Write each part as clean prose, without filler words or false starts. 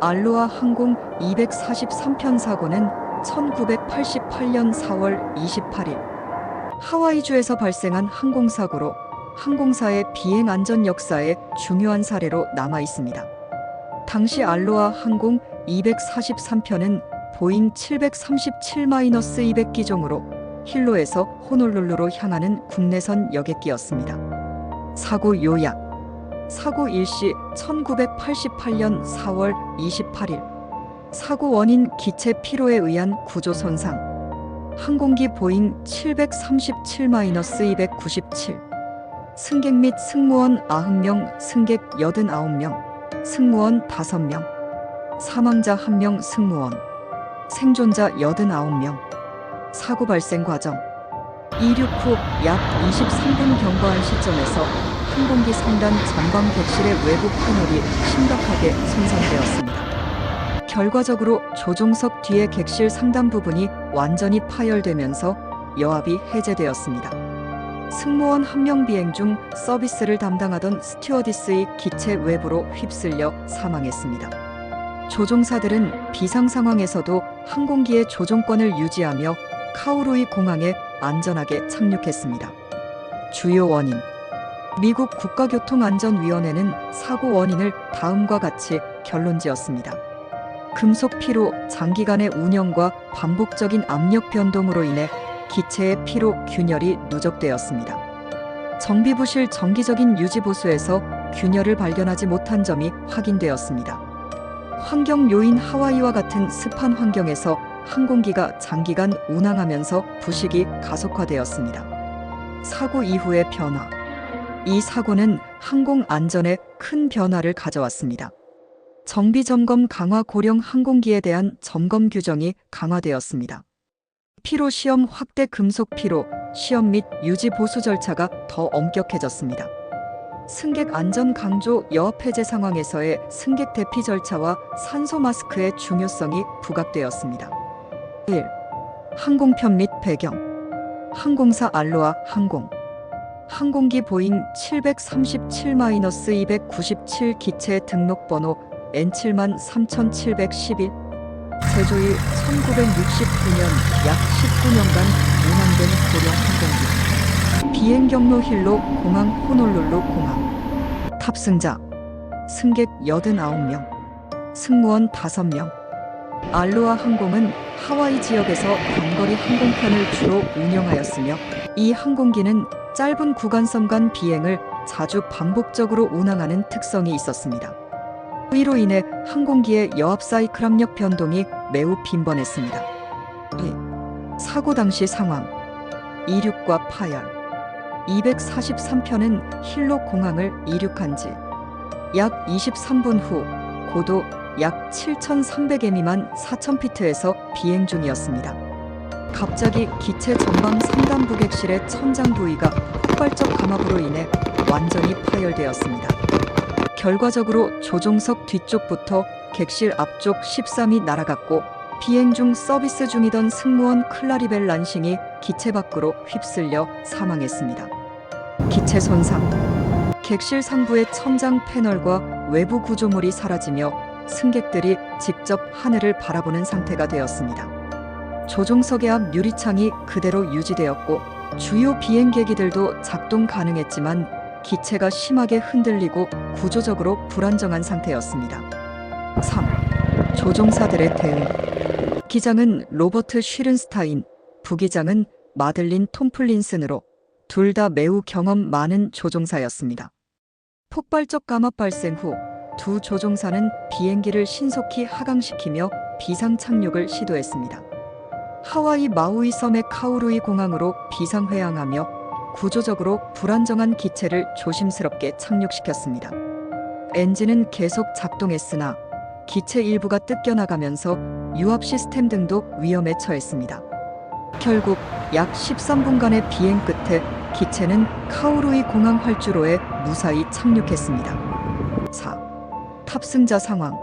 알로아 항공 243편 사고는 1988년 4월 28일 하와이주에서 발생한 항공사고로 항공사의 비행 안전 역사에 중요한 사례로 남아 있습니다. 당시 알로아 항공 243편은 보잉 737-200 기종으로 힐로에서 호놀룰루로 향하는 국내선 여객기였습니다. 사고 요약: 사고 일시 1988년 4월 28일 사고 원인 기체 피로에 의한 구조 손상. 항공기 보잉 737-297 승객 및 승무원 90명, 승객 89명, 승무원 5명, 사망자 1명, 승무원, 생존자 89명. 사고 발생 과정: 이륙 후 약 23분 경과한 시점에서 항공기 상단 전방 객실의 외부 패널이 심각하게 손상되었습니다. 결과적으로 조종석 뒤의 객실 상단 부분이 완전히 파열되면서 여합이 해제되었습니다. 승무원 1명 비행 중 서비스를 담당하던 스튜어디스의 기체 외부로 휩쓸려 사망했습니다. 조종사들은 비상 상황에서도 항공기의 조종권을 유지하며 카오루이 공항에 안전하게 착륙했습니다. 주요 원인: 미국 국가교통안전위원회는 사고 원인을 다음과 같이 결론지었습니다. 금속 피로, 장기간의 운영과 반복적인 압력 변동으로 인해 기체의 피로 균열이 누적되었습니다. 정비부실 정기적인 유지보수에서 균열을 발견하지 못한 점이 확인되었습니다. 환경 요인: 하와이와 같은 습한 환경에서 항공기가 장기간 운항하면서 부식이 가속화되었습니다. 사고 이후의 변화: 이 사고는 항공 안전에 큰 변화를 가져왔습니다. 정비 점검 강화: 고령 항공기에 대한 점검 규정이 강화되었습니다. 피로 시험 확대: 금속 피로 시험 및 유지 보수 절차가 더 엄격해졌습니다. 승객 안전 강조: 여합 해제 상황에서의 승객 대피 절차와 산소 마스크의 중요성이 부각되었습니다. 1. 항공편 및 배경: 항공사 알로아 항공. 항공기 보잉 737-297 기체의 등록번호 N73711. 제조일 1969년, 약 19년간 운항된 고령 항공기. 비행 경로 힐로 공항, 호놀룰루 공항. 탑승자: 승객 89명, 승무원 5명. 알로아 항공은 하와이 지역에서 단거리 항공편을 주로 운영하였으며 이 항공기는 짧은 구간선 간 비행을 자주 반복적으로 운항하는 특성이 있었습니다. 이로 인해 항공기의 여합 사이클 압력 변동이 매우 빈번했습니다. 2. 사고 당시 상황: 이륙과 파열. 243편은 힐로 공항을 이륙한 지 약 23분 후 고도 약 7,300m 미만 4,000피트에서 비행 중이었습니다. 갑자기 기체 전방 상단 부객실의 천장 부위가 폭발적 감압으로 인해 완전히 파열되었습니다. 결과적으로 조종석 뒤쪽부터 객실 앞쪽 13이 날아갔고 비행 중 서비스 중이던 승무원 클라리벨 란싱이 기체 밖으로 휩쓸려 사망했습니다. 기체 손상: 객실 상부의 천장 패널과 외부 구조물이 사라지며 승객들이 직접 하늘을 바라보는 상태가 되었습니다. 조종석의 앞 유리창이 그대로 유지되었고 주요 비행계기들도 작동 가능했지만 기체가 심하게 흔들리고 구조적으로 불안정한 상태였습니다. 3. 조종사들의 대응. 기장은 로버트 쉬른스타인, 부기장은 마들린 톰플린슨으로 둘 다 매우 경험 많은 조종사였습니다. 폭발적 감압 발생 후 두 조종사는 비행기를 신속히 하강시키며 비상 착륙을 시도했습니다. 하와이 마우이 섬의 카오루이 공항으로 비상 회항하며 구조적으로 불안정한 기체를 조심스럽게 착륙시켰습니다. 엔진은 계속 작동했으나 기체 일부가 뜯겨나가면서 유압 시스템 등도 위험에 처했습니다. 결국 약 13분간의 비행 끝에 기체는 카오루이 공항 활주로에 무사히 착륙했습니다. 4. 탑승자 상황: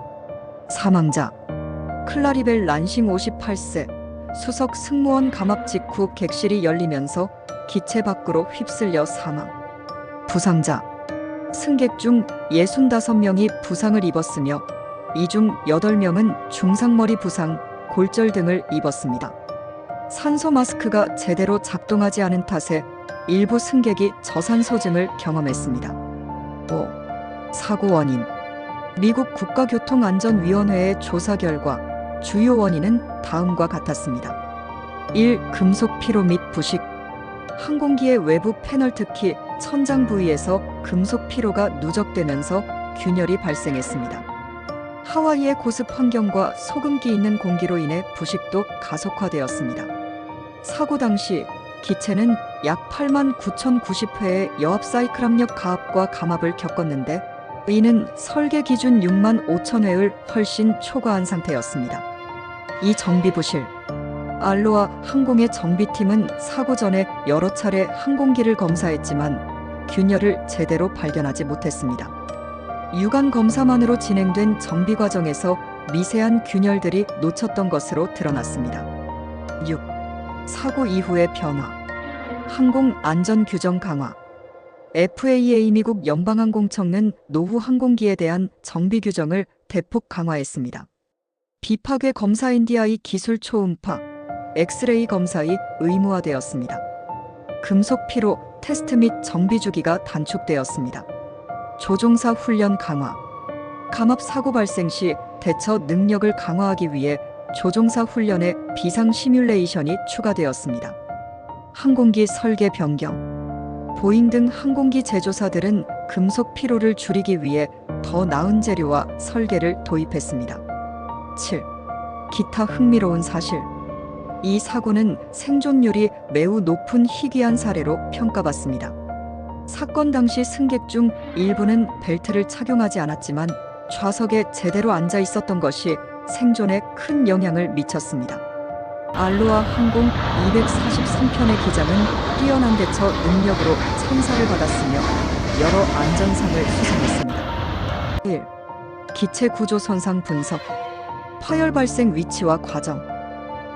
사망자: 클라리벨 란싱 58세, 수석 승무원. 감압 직후 객실이 열리면서 기체 밖으로 휩쓸려 사망. 부상자: 승객 중 65명이 부상을 입었으며 이 중 8명은 중상머리 부상, 골절 등을 입었습니다. 산소 마스크가 제대로 작동하지 않은 탓에 일부 승객이 저산소증을 경험했습니다. 5. 사고 원인. 미국 국가교통안전위원회의 조사 결과 주요 원인은 다음과 같았습니다. 1. 금속 피로 및 부식. 항공기의 외부 패널 특히 천장 부위에서 금속 피로가 누적되면서 균열이 발생했습니다. 하와이의 고습 환경과 소금기 있는 공기로 인해 부식도 가속화되었습니다. 사고 당시 기체는 약 89,090회의 여합 사이클 압력 가압과 감압을 겪었는데 이는 설계 기준 65,000회를 훨씬 초과한 상태였습니다. 이 정비 부실. 알로아 항공의 정비팀은 사고 전에 여러 차례 항공기를 검사했지만 균열을 제대로 발견하지 못했습니다. 유관 검사만으로 진행된 정비 과정에서 미세한 균열들이 놓쳤던 것으로 드러났습니다. 6. 사고 이후의 변화. 항공 안전 규정 강화. FAA 미국 연방항공청은 노후 항공기에 대한 정비 규정을 대폭 강화했습니다. 비파괴 검사 NDI 기술 초음파, 엑스레이 검사이 의무화되었습니다. 금속 피로 테스트 및 정비 주기가 단축되었습니다. 조종사 훈련 강화. 감압 사고 발생 시 대처 능력을 강화하기 위해 조종사 훈련에 비상 시뮬레이션이 추가되었습니다. 항공기 설계 변경. 보잉 등 항공기 제조사들은 금속 피로를 줄이기 위해 더 나은 재료와 설계를 도입했습니다. 7. 기타 흥미로운 사실. 이 사고는 생존율이 매우 높은 희귀한 사례로 평가받습니다. 사건 당시 승객 중 일부는 벨트를 착용하지 않았지만 좌석에 제대로 앉아 있었던 것이 생존에 큰 영향을 미쳤습니다. 알로아 항공 243편의 기장은 뛰어난 대처 능력으로 찬사를 받았으며 여러 안전상을 수상했습니다. 1. 기체 구조 손상 분석. 파열 발생 위치와 과정.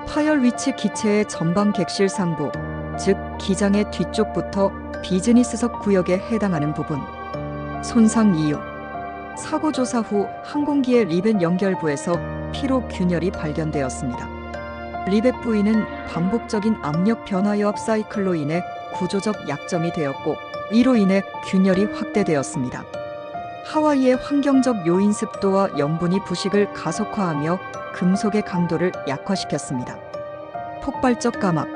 파열 위치 기체의 전방 객실 상부, 즉 기장의 뒤쪽부터 비즈니스석 구역에 해당하는 부분. 손상 이유. 사고 조사 후 항공기의 리벳 연결부에서 피로 균열이 발견되었습니다. 리벳 부위는 반복적인 압력 변화 여합 사이클로 인해 구조적 약점이 되었고 이로 인해 균열이 확대되었습니다. 하와이의 환경적 요인 습도와 염분이 부식을 가속화하며 금속의 강도를 약화시켰습니다. 폭발적 감압.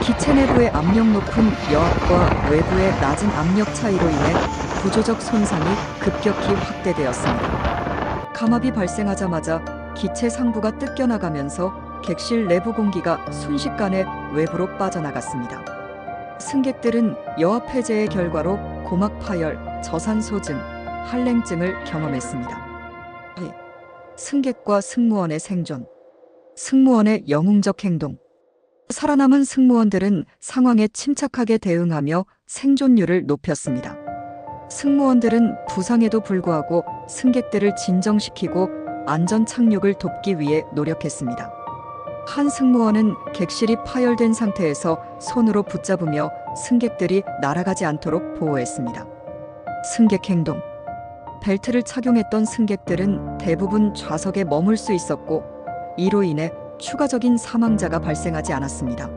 기체 내부의 압력 높은 여합과 외부의 낮은 압력 차이로 인해 구조적 손상이 급격히 확대되었습니다. 감압이 발생하자마자 기체 상부가 뜯겨나가면서 객실 내부 공기가 순식간에 외부로 빠져나갔습니다. 승객들은 여합 해제의 결과로 고막 파열, 저산소증, 한랭증을 경험했습니다. 승객과 승무원의 생존. 승무원의 영웅적 행동. 살아남은 승무원들은 상황에 침착하게 대응하며 생존율을 높였습니다. 승무원들은 부상에도 불구하고 승객들을 진정시키고 안전 착륙을 돕기 위해 노력했습니다. 한 승무원은 객실이 파열된 상태에서 손으로 붙잡으며 승객들이 날아가지 않도록 보호했습니다. 승객 행동. 벨트를 착용했던 승객들은 대부분 좌석에 머물 수 있었고 이로 인해 추가적인 사망자가 발생하지 않았습니다.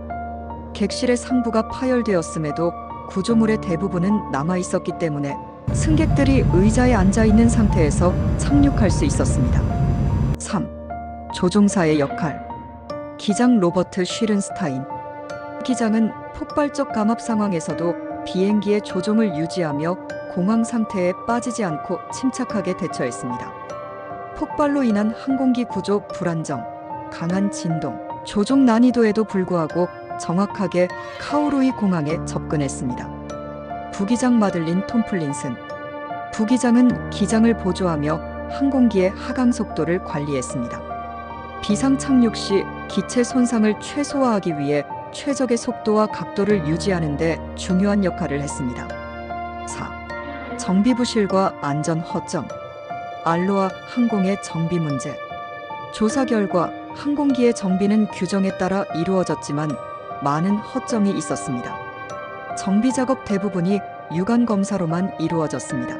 객실의 상부가 파열되었음에도 구조물의 대부분은 남아있었기 때문에 승객들이 의자에 앉아있는 상태에서 착륙할 수 있었습니다. 3. 조종사의 역할. 기장 로버트 쉬른스타인. 기장은 폭발적 감압 상황에서도 비행기의 조종을 유지하며 공황 상태에 빠지지 않고 침착하게 대처했습니다. 폭발로 인한 항공기 구조 불안정, 강한 진동, 조종 난이도에도 불구하고 정확하게 카오루이 공항에 접근했습니다. 부기장 마들린 톰플린슨. 부기장은 기장을 보조하며 항공기의 하강 속도를 관리했습니다. 비상 착륙 시 기체 손상을 최소화하기 위해 최적의 속도와 각도를 유지하는 데 중요한 역할을 했습니다. 4. 정비 부실과 안전 허점. 알로아 항공의 정비 문제. 조사 결과 항공기의 정비는 규정에 따라 이루어졌지만 많은 허점이 있었습니다. 정비 작업 대부분이 유관 검사로만 이루어졌습니다.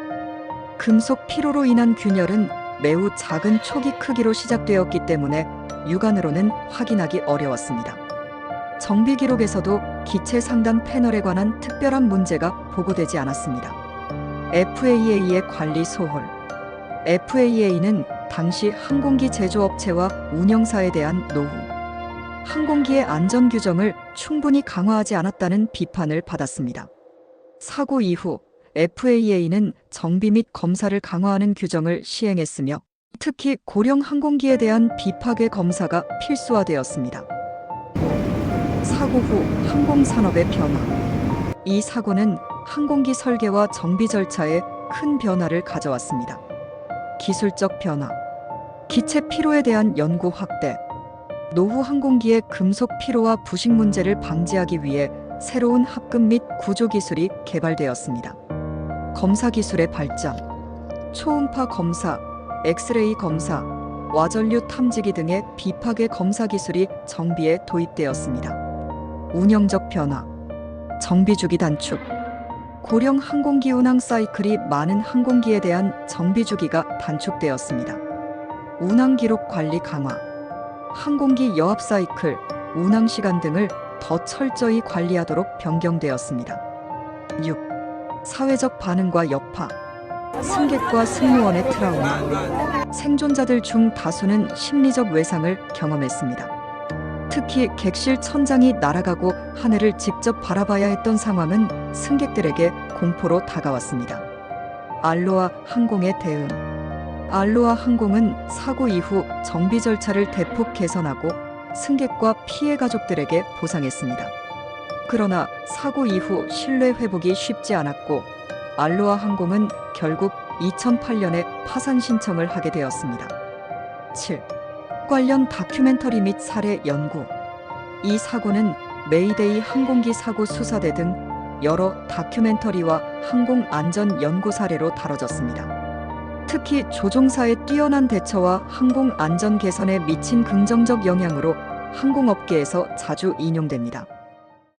금속 피로로 인한 균열은 매우 작은 초기 크기로 시작되었기 때문에 육안으로는 확인하기 어려웠습니다. 정비 기록에서도 기체 상단 패널에 관한 특별한 문제가 보고되지 않았습니다. FAA의 관리 소홀. FAA는 당시 항공기 제조업체와 운영사에 대한 노후, 항공기의 안전 규정을 충분히 강화하지 않았다는 비판을 받았습니다. 사고 이후 FAA는 정비 및 검사를 강화하는 규정을 시행했으며 특히 고령 항공기에 대한 비파괴 검사가 필수화되었습니다. 사고 후 항공산업의 변화. 이 사고는 항공기 설계와 정비 절차에 큰 변화를 가져왔습니다. 기술적 변화, 기체 피로에 대한 연구 확대, 노후 항공기의 금속 피로와 부식 문제를 방지하기 위해 새로운 합금 및 구조 기술이 개발되었습니다. 검사 기술의 발전, 초음파 검사, 엑스레이 검사, 와전류 탐지기 등의 비파괴 검사 기술이 정비에 도입되었습니다. 운영적 변화, 정비 주기 단축. 고령 항공기 운항 사이클이 많은 항공기에 대한 정비 주기가 단축되었습니다. 운항 기록 관리 강화, 항공기 여합 사이클, 운항 시간 등을 더 철저히 관리하도록 변경되었습니다. 6. 사회적 반응과 여파. 승객과 승무원의 트라우마. 생존자들 중 다수는 심리적 외상을 경험했습니다. 특히 객실 천장이 날아가고 하늘을 직접 바라봐야 했던 상황은 승객들에게 공포로 다가왔습니다. 알로아 항공의 대응. 알로아 항공은 사고 이후 정비 절차를 대폭 개선하고 승객과 피해 가족들에게 보상했습니다. 그러나 사고 이후 신뢰 회복이 쉽지 않았고 알로아 항공은 결국 2008년에 파산 신청을 하게 되었습니다. 7. 관련 다큐멘터리 및 사례 연구. 이 사고는 메이데이 항공기 사고 수사대 등 여러 다큐멘터리와 항공 안전 연구 사례로 다뤄졌습니다. 특히 조종사의 뛰어난 대처와 항공 안전 개선에 미친 긍정적 영향으로 항공업계에서 자주 인용됩니다.